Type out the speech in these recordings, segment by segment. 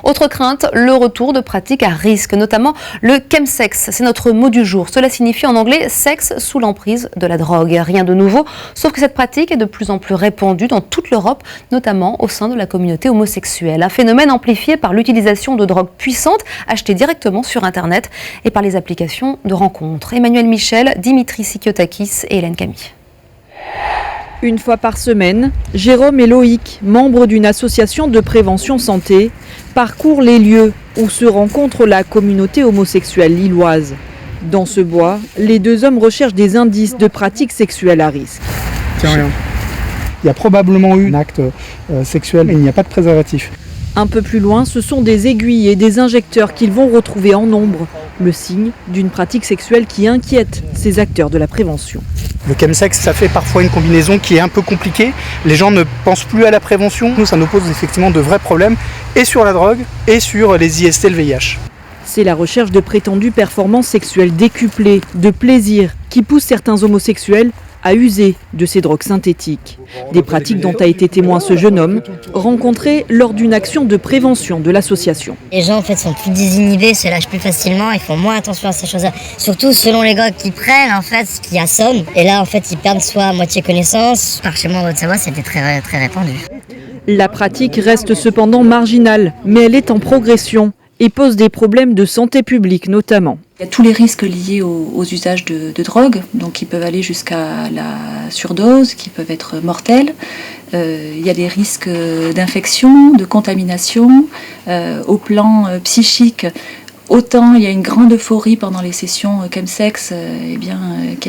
Autre crainte, le retour de pratiques à risque, notamment le chemsex. C'est notre mot du jour. Cela signifie en anglais sexe sous l'emprise de la drogue. Rien de nouveau, sauf que cette pratique est de plus en plus répandue dans toute l'Europe, notamment au sein de la communauté homosexuelle. Un phénomène amplifié par l'utilisation de drogues puissantes achetées directement sur Internet et par les applications de rencontres. Emmanuel Michel, Dimitri Sikiotakis et Hélène Camille. Une fois par semaine, Jérôme et Loïc, membres d'une association de prévention santé, parcourent les lieux où se rencontre la communauté homosexuelle lilloise. Dans ce bois, les deux hommes recherchent des indices de pratiques sexuelles à risque. Tiens, rien. Il y a probablement eu un acte sexuel, mais il n'y a pas de préservatif. Un peu plus loin, ce sont des aiguilles et des injecteurs qu'ils vont retrouver en nombre. Le signe d'une pratique sexuelle qui inquiète ces acteurs de la prévention. Le chemsex, ça fait parfois une combinaison qui est un peu compliquée. Les gens ne pensent plus à la prévention. Nous, ça nous pose effectivement de vrais problèmes, et sur la drogue, et sur les IST et le VIH. C'est la recherche de prétendues performances sexuelles décuplées, de plaisir, qui pousse certains homosexuels à user de ces drogues synthétiques. Des pratiques dont a été témoin ce jeune homme, rencontré lors d'une action de prévention de l'association. Les gens en fait sont plus désinhibés, se lâchent plus facilement, ils font moins attention à ces choses-là. Surtout selon les drogues qu'ils prennent, en fait, ce qui assomme. Et là, en fait, ils perdent soit à moitié connaissance. Par chez moi, en Haute-Savoie, c'était très répandu. La pratique reste cependant marginale, mais elle est en progression et pose des problèmes de santé publique notamment. Il y a tous les risques liés aux usages de drogue, donc qui peuvent aller jusqu'à la surdose, qui peuvent être mortels. Il y a des risques d'infection, de contamination. Au plan psychique, autant il y a une grande euphorie pendant les sessions chemsex,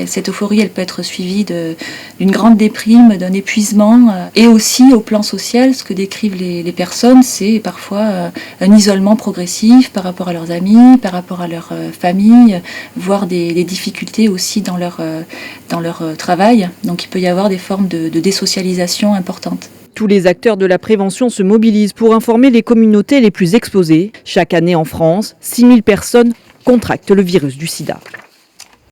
cette euphorie elle peut être suivie d'une grande déprime, d'un épuisement, et aussi au plan social, ce que décrivent les personnes, c'est parfois un isolement progressif par rapport à leurs amis, par rapport à leur famille, voire des difficultés aussi dans leur travail. Donc il peut y avoir des formes de désocialisation importantes. Tous les acteurs de la prévention se mobilisent pour informer les communautés les plus exposées. Chaque année en France, 6 000 personnes contractent le virus du sida.